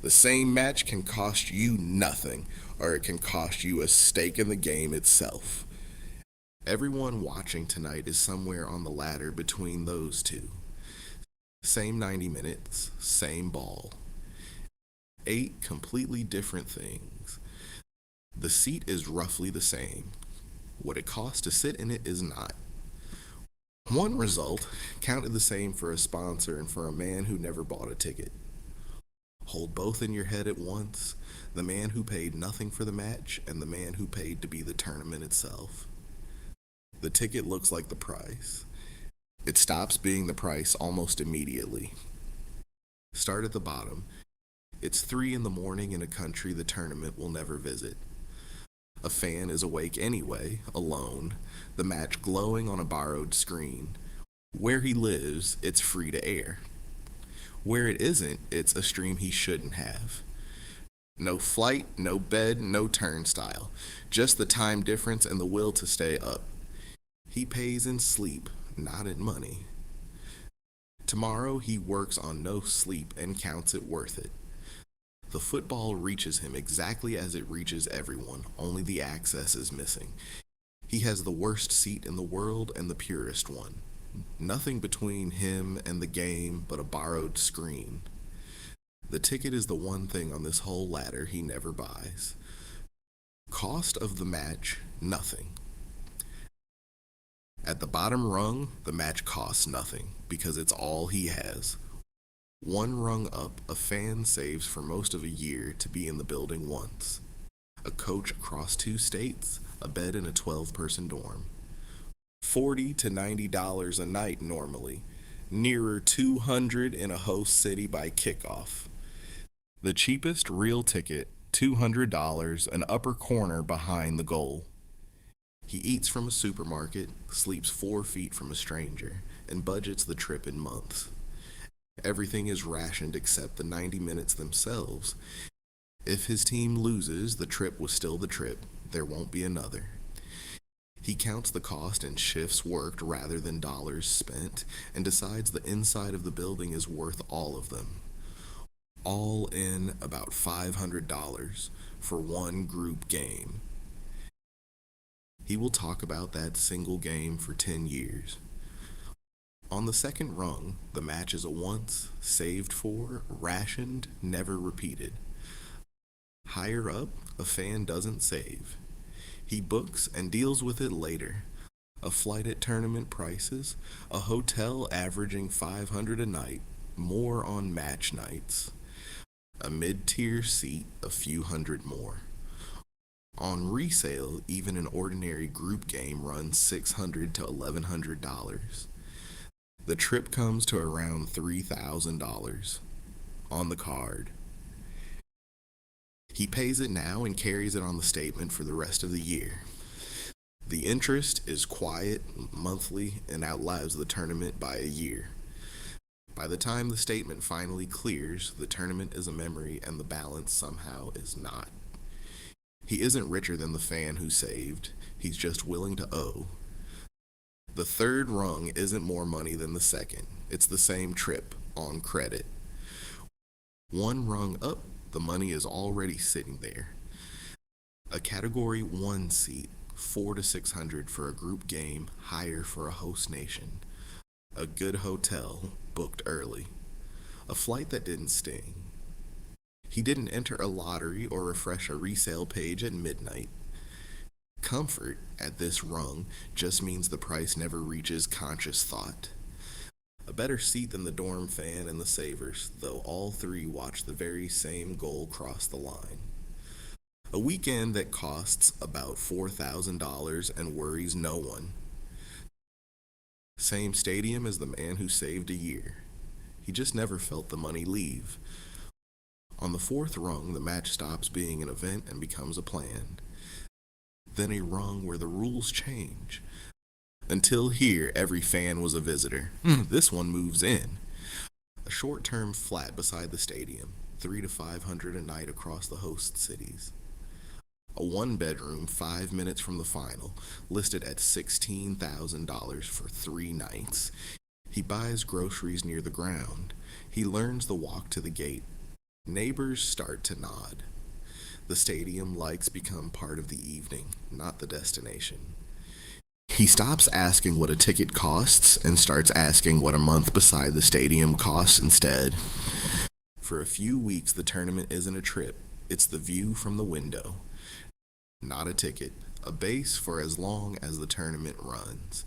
The same match can cost you nothing, or it can cost you a stake in the game itself. Everyone watching tonight is somewhere on the ladder between those two. Same 90 minutes, same ball. 8 completely different things. The seat is roughly the same. What it costs to sit in it is not. One result counted the same for a sponsor and for a man who never bought a ticket. Hold both in your head at once, the man who paid nothing for the match and the man who paid to be the tournament itself. The ticket looks like the price. It stops being the price almost immediately. Start at the bottom. It's 3 in the morning in a country the tournament will never visit. A fan is awake anyway, alone, the match glowing on a borrowed screen. Where he lives, it's free to air. Where it isn't, it's a stream he shouldn't have. No flight, no bed, no turnstile. Just the time difference and the will to stay up. He pays in sleep, not in money. Tomorrow he works on no sleep and counts it worth it. The football reaches him exactly as it reaches everyone, only the access is missing. He has the worst seat in the world and the purest one. Nothing between him and the game but a borrowed screen. The ticket is the one thing on this whole ladder he never buys. Cost of the match, nothing. At the bottom rung, the match costs nothing because it's all he has. One rung up, a fan saves for most of a year to be in the building once. A coach across 2 states, a bed in a 12-person dorm. $40 to $90 a night normally, nearer $200 in a host city by kickoff. The cheapest real ticket, $200, an upper corner behind the goal. He eats from a supermarket, sleeps 4 feet from a stranger, and budgets the trip in months. Everything is rationed except the 90 minutes themselves. If his team loses, the trip was still the trip. There won't be another. He counts the cost in shifts worked rather than dollars spent, and decides the inside of the building is worth all of them. All in about $500 for one group game. He will talk about that single game for 10 years. On the second rung, the match is a once, saved for, rationed, never repeated. Higher up, a fan doesn't save. He books and deals with it later. A flight at tournament prices, a hotel averaging $500 a night, more on match nights. A mid-tier seat, a few hundred more. On resale, even an ordinary group game runs $600 to $1,100. The trip comes to around $3,000 on the card. He pays it now and carries it on the statement for the rest of the year. The interest is quiet, monthly, and outlives the tournament by a year. By the time the statement finally clears, the tournament is a memory and the balance somehow is not. He isn't richer than the fan who saved, he's just willing to owe. The third rung isn't more money than the second. It's the same trip, on credit. One rung up, the money is already sitting there. A Category 1 seat, $400 to $600 for a group game, higher for a host nation. A good hotel, booked early. A flight that didn't sting. He didn't enter a lottery or refresh a resale page at midnight. Comfort, at this rung, just means the price never reaches conscious thought. A better seat than the dorm fan and the savers, though all 3 watch the very same goal cross the line. A weekend that costs about $4,000 and worries no one. Same stadium as the man who saved a year. He just never felt the money leave. On the 4th rung, the match stops being an event and becomes a plan. Then a rung where the rules change. Until here, every fan was a visitor. This one moves in. A short-term flat beside the stadium, $300 to $500 a night across the host cities. A 1-bedroom 5 minutes from the final, listed at $16,000 for 3 nights. He buys groceries near the ground. He learns the walk to the gate. Neighbors start to nod. The stadium lights become part of the evening, not the destination. He stops asking what a ticket costs and starts asking what a month beside the stadium costs instead. For a few weeks, the tournament isn't a trip, it's the view from the window. Not a ticket, a base for as long as the tournament runs.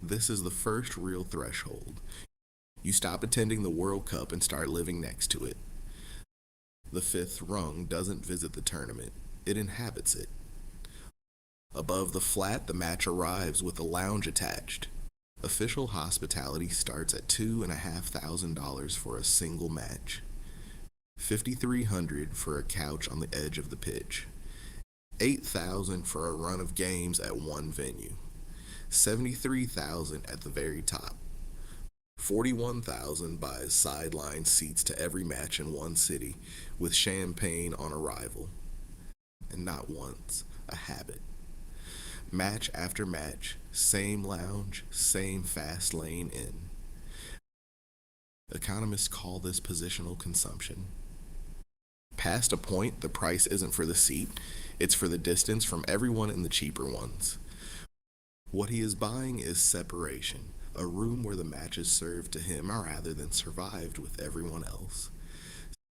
This is the first real threshold. You stop attending the World Cup and start living next to it. The fifth rung doesn't visit the tournament, it inhabits it. Above the flat, the match arrives with a lounge attached. Official hospitality starts at $2,500 for a single match, $5,300 for a couch on the edge of the pitch, $8,000 for a run of games at one venue, $73,000 at the very top, $41,000 buys sideline seats to every match in one city with champagne on arrival. And not once, a habit. Match after match, same lounge, same fast lane in. Economists call this positional consumption. Past a point, the price isn't for the seat, it's for the distance from everyone in the cheaper ones. What he is buying is separation, a room where the match is served to him rather than survived with everyone else.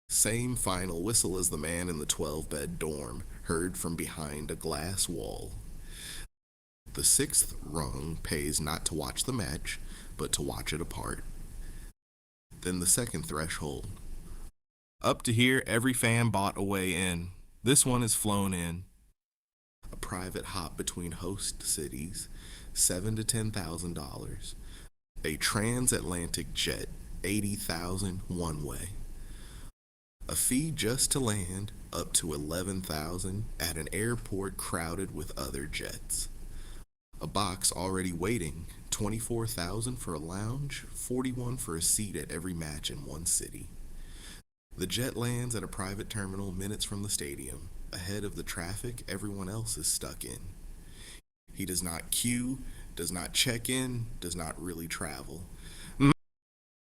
Same final whistle as the man in the 12-bed dorm, heard from behind a glass wall. The sixth rung pays not to watch the match, but to watch it apart. Then the second threshold. Up to here, every fan bought a way in. This one is flown in. A private hop between host cities, $7,000 to $10,000. A transatlantic jet, $80,000 one way. A fee just to land, up to $11,000 at an airport crowded with other jets. A box already waiting, $24,000 for a lounge, $41,000 for a seat at every match in one city. The jet lands at a private terminal minutes from the stadium, ahead of the traffic everyone else is stuck in. He does not queue, does not check in, does not really travel.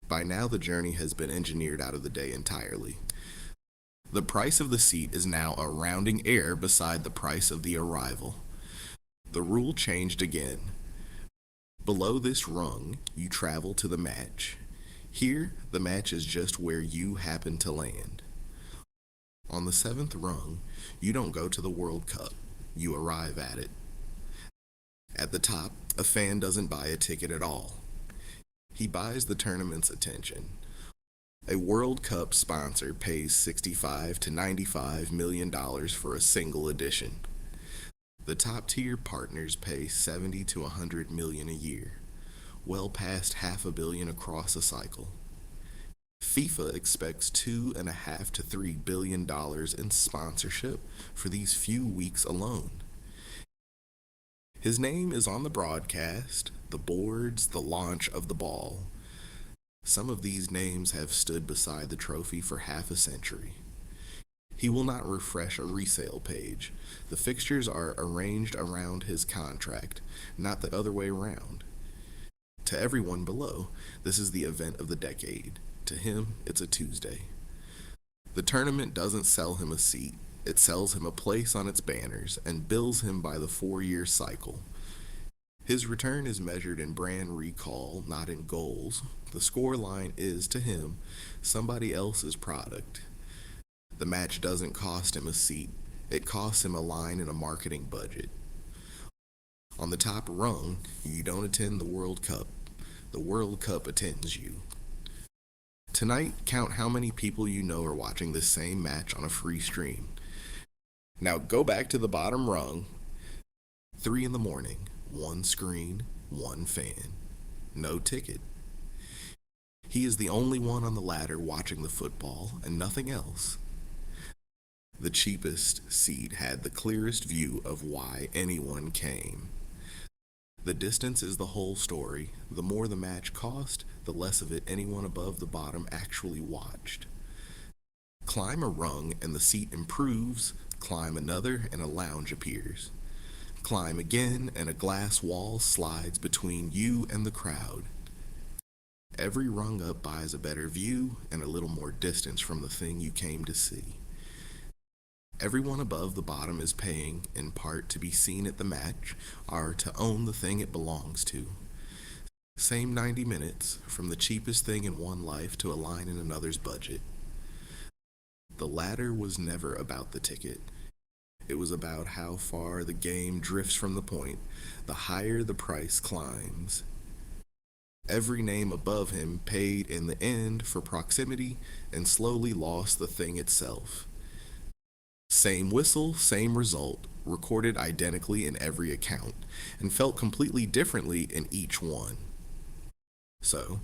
By now, the journey has been engineered out of the day entirely. The price of the seat is now a rounding error beside the price of the arrival. The rule changed again. Below this rung, you travel to the match. Here, the match is just where you happen to land. On the seventh rung, you don't go to the World Cup, you arrive at it. At the top, a fan doesn't buy a ticket at all. He buys the tournament's attention. A World Cup sponsor pays $65 to $95 million for a single edition. The top tier partners pay $70 to $100 million a year, well past $500 million across a cycle. FIFA expects $2.5 to $3 billion in sponsorship for these few weeks alone. His name is on the broadcast, the boards, the launch of the ball. Some of these names have stood beside the trophy for half a century. He will not refresh a resale page. The fixtures are arranged around his contract, not the other way around. To everyone below, this is the event of the decade. To him, it's a Tuesday. The tournament doesn't sell him a seat. It sells him a place on its banners and bills him by the 4-year cycle. His return is measured in brand recall, not in goals. The score line is, to him, somebody else's product. The match doesn't cost him a seat. It costs him a line in a marketing budget. On the top rung, you don't attend the World Cup. The World Cup attends you. Tonight, count how many people you know are watching this same match on a free stream. Now go back to the bottom rung. 3 in the morning, one screen, one fan. No ticket. He is the only one on the ladder watching the football and nothing else. The cheapest seat had the clearest view of why anyone came. The distance is the whole story. The more the match cost, the less of it anyone above the bottom actually watched. Climb a rung and the seat improves, climb another and a lounge appears. Climb again and a glass wall slides between you and the crowd. Every rung up buys a better view and a little more distance from the thing you came to see. Everyone above the bottom is paying, in part, to be seen at the match, or to own the thing it belongs to. Same 90 minutes, from the cheapest thing in one life to a line in another's budget. The latter was never about the ticket. It was about how far the game drifts from the point, the higher the price climbs. Every name above him paid in the end for proximity and slowly lost the thing itself. Same whistle, same result, recorded identically in every account, and felt completely differently in each one. So,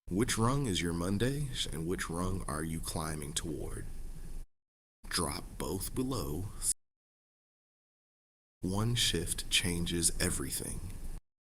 which rung is your Monday, and which rung are you climbing toward? Drop both below. One shift changes everything.